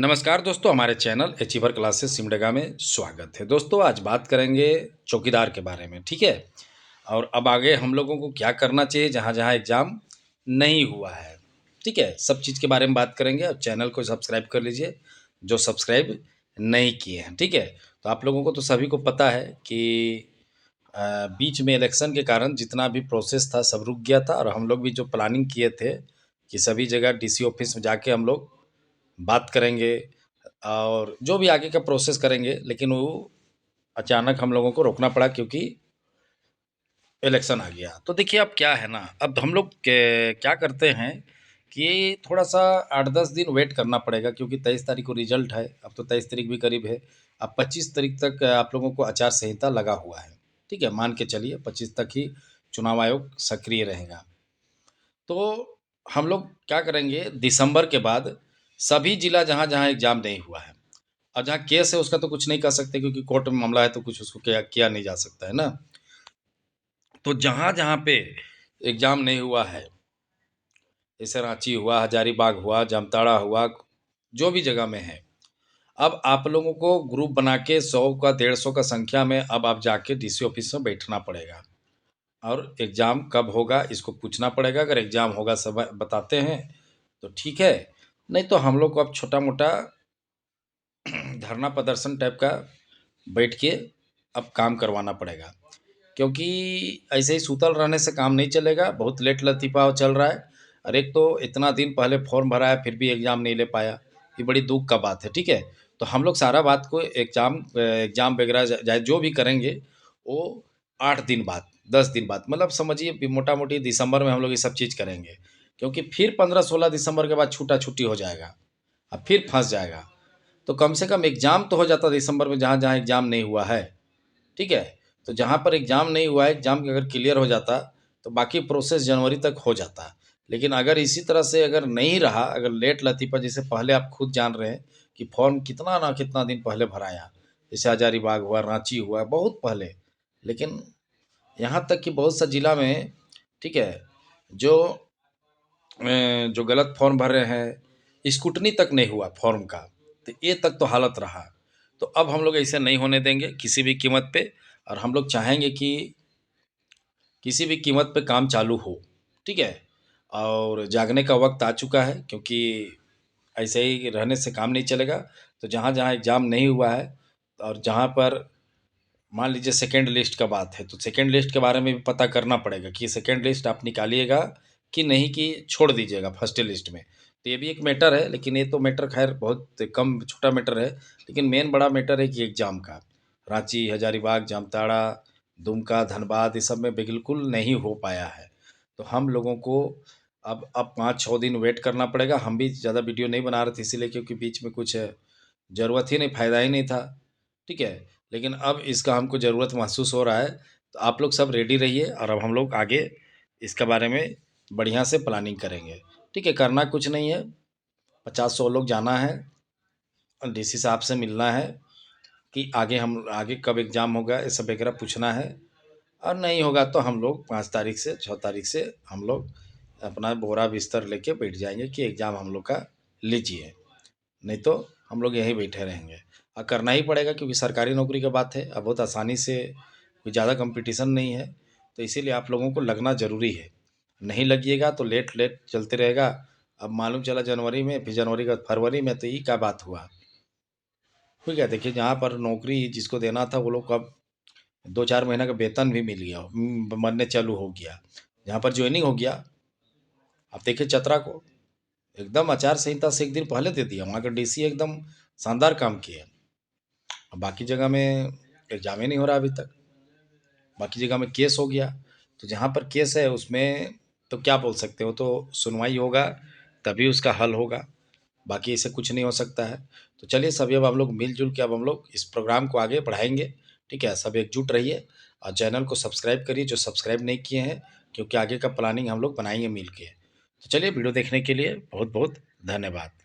नमस्कार दोस्तों, हमारे चैनल अचीवर क्लासेस सिमडेगा में स्वागत है। दोस्तों आज बात करेंगे चौकीदार के बारे में, ठीक है। और अब आगे हम लोगों को क्या करना चाहिए जहाँ जहाँ एग्ज़ाम नहीं हुआ है, ठीक है। सब चीज़ के बारे में बात करेंगे और चैनल को सब्सक्राइब कर लीजिए जो सब्सक्राइब नहीं किए हैं, ठीक है। तो आप लोगों को तो सभी को पता है कि बीच में इलेक्शन के कारण जितना भी प्रोसेस था सब रुक गया था, और हम लोग भी जो प्लानिंग किए थे कि सभी जगह डीसी ऑफिस में जाके हम लोग बात करेंगे और जो भी आगे का प्रोसेस करेंगे, लेकिन वो अचानक हम लोगों को रोकना पड़ा क्योंकि इलेक्शन आ गया। तो देखिए अब क्या है ना, अब हम लोग क्या करते हैं कि थोड़ा-सा 8-10 दिन वेट करना पड़ेगा क्योंकि 23 तारीख को रिज़ल्ट है, अब तो 23 तारीख भी करीब है। अब 25 तारीख तक आप लोगों को आचार संहिता लगा हुआ है, ठीक है? मान के चलिए 25 तक ही चुनाव आयोग सक्रिय रहेगा। तो हम लोग क्या करेंगे, दिसंबर के बाद सभी जिला जहाँ-जहाँ एग्ज़ाम नहीं हुआ है और जहाँ केस है उसका तो कुछ नहीं कर सकते क्योंकि कोर्ट में मामला है तो कुछ उसको किया किया नहीं जा सकता है ना। तो जहाँ-जहाँ पे एग्ज़ाम नहीं हुआ है, जैसे रांची हुआ, हजारीबाग हुआ, जामताड़ा हुआ, जो भी जगह में है, अब आप लोगों को ग्रुप बना के 100 का 150 का संख्या में अब आप जाके डीसी ऑफ़िस में बैठना पड़ेगा और एग्ज़ाम कब होगा इसको पूछना पड़ेगा। अगर एग्ज़ाम होगा समय बताते हैं तो ठीक है, नहीं तो हम लोग को अब छोटा-मोटा धरना प्रदर्शन टाइप का बैठ के अब काम करवाना पड़ेगा। क्योंकि ऐसे ही सूतल रहने से काम नहीं चलेगा, बहुत लेट लतीफ़ा चल रहा है और एक तो इतना दिन पहले फॉर्म भरा है फिर भी एग्ज़ाम नहीं ले पाया, ये बड़ी दुःख का बात है, ठीक है? तो हम लोग सारा बात को एग्ज़ाम वगैरह चाहे जो भी करेंगे, वो 8 दिन बाद, 10 दिन बाद मतलब समझिए कि मोटा-मोटी दिसंबर में हम लोग ये सब चीज़ करेंगे। क्योंकि फिर 15-16 दिसंबर के बाद छूटा-छूटी हो जाएगा, अब फिर फँस जाएगा। तो कम से कम एग्ज़ाम तो हो जाता दिसंबर में जहाँ-जहाँ एग्ज़ाम नहीं हुआ है, ठीक है? तो जहाँ पर एग्ज़ाम नहीं हुआ है, एग्ज़ाम अगर क्लियर हो जाता, तो बाकी प्रोसेस जनवरी तक हो जाता। लेकिन अगर इसी तरह से अगर नहीं रहा, अगर लेट लतीफ़ा जैसे पहले आप खुद जान रहे हैं कि फॉर्म कितना ना कितना दिन पहले भराया, जैसे हज़ारीबाग हुआ, रांची हुआ, बहुत पहले। लेकिन यहाँ तक कि बहुत सा जिला में, ठीक है, जो जो गलत फॉर्म भर रहे हैं, स्क्रूटनी तक नहीं हुआ फॉर्म का, तो ये तक तो हालत रहा। तो अब हम लोग ऐसे नहीं होने देंगे किसी भी कीमत पे और हम लोग चाहेंगे कि किसी भी कीमत पे काम चालू हो, ठीक है? और जागने का वक़्त आ चुका है क्योंकि ऐसे ही रहने से काम नहीं चलेगा। तो जहाँ-जहाँ एग्ज़ाम नहीं हुआ है और जहाँ पर मान लीजिए सेकंड लिस्ट का बात है, तो सेकंड लिस्ट के बारे में भी पता करना पड़ेगा कि सेकंड लिस्ट आप निकालिएगा कि नहीं कि छोड़ दीजिएगा फर्स्ट लिस्ट में। तो ये भी एक मैटर है, लेकिन ये तो मैटर ख़ैर बहुत कम छोटा मैटर है, लेकिन मेन बड़ा मैटर है कि एग्ज़ाम का। रांची, हज़ारीबाग, जामताड़ा, दुमका, धनबाद ये सब में बिल्कुल नहीं हो पाया है। तो हम लोगों को अब 5-6 दिन वेट करना पड़ेगा। हम भी ज़्यादा वीडियो नहीं बना रहे थे इसीलिए क्योंकि बीच में कुछ ज़रूरत ही नहीं, फ़ायदा ही नहीं था, ठीक है? लेकिन अब इसका हमको ज़रूरत महसूस हो रहा है, तो आप लोग सब रेडी रहिए और अब हम लोग आगे इसके बारे में बढ़िया से प्लानिंग करेंगे, ठीक है? करना कुछ नहीं है, 50-100 लोग जाना है और डीसी साहब से मिलना है कि आगे कब एग्ज़ाम होगा ये सब वगैरह पूछना है और नहीं होगा तो हम लोग 5 तारीख से 6 तारीख से हम लोग अपना बोरा बिस्तर लेके बैठ जाएँगे कि एग्ज़ाम हम लोग का लीजिए। नहीं तो हम लोग यहीं बैठे रहेंगे और करना ही पड़ेगा क्योंकि सरकारी नौकरी की बात है। अब बहुत आसानी से कोई ज़्यादा कंपटीशन नहीं है, तो इसीलिए आप लोगों को लगना ज़रूरी है। नहीं लगिएगा तो लेट चलते रहेगा। अब मालूम चला जनवरी में, फिर जनवरी के बाद फरवरी में, तो ये क्या बात हुआ? ठीक है, देखिए जहाँ पर नौकरी जिसको देना था वो लोग को अब 2-4 महीने का वेतन भी मिल गया, मरने चालू हो गया। जहाँ पर जॉइनिंग हो गया, अब देखिए चतरा को एकदम आचार संहिता से 1 दिन पहले दे दिया। वहाँ का डीसी एकदम शानदार काम किए। अब बाकी जगह में एग्ज़ाम ही नहीं हो रहा अभी तक। बाकी जगह में केस हो गया। तो जहाँ पर केस है उसमें तो क्या बोल सकते हो, तो सुनवाई होगा तभी उसका हल होगा। बाकी ऐसे कुछ नहीं हो सकता है। तो चलिए सभी अब हम लोग मिल-जुल के अब हम लोग इस प्रोग्राम को आगे बढ़ाएँगे, ठीक है? सब एकजुट रहिए और चैनल को सब्सक्राइब करिए जो सब्सक्राइब नहीं किए हैं, क्योंकि आगे का प्लानिंग हम लोग बनाएँगे मिल के। तो चलिए वीडियो देखने के लिए बहुत-बहुत धन्यवाद।